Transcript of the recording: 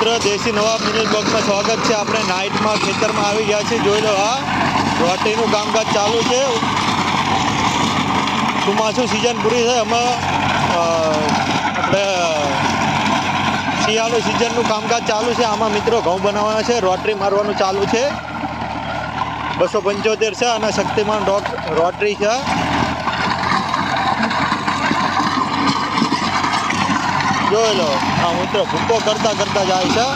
મિત્રો દેશી નવાબ મિની બ્લોગમાં સ્વાગત છે। આપણે નાઇટમાં ખેતરમાં આવી ગયા છીએ। જોઈ લો, આ રોટરીનું કામકાજ ચાલુ છે। ચોમાસું સિઝન પૂરી થાય, અમે આપણે શિયાળુ સિઝનનું કામકાજ ચાલુ છે। આમાં મિત્રો ઘઉં બનાવવાના છે, રોટરી મારવાનું ચાલુ છે। 275 છે અને શક્તિમાન રોટરી છે। જોઈ લો, આ મિત્રો ભૂકો કરતા જાય છે।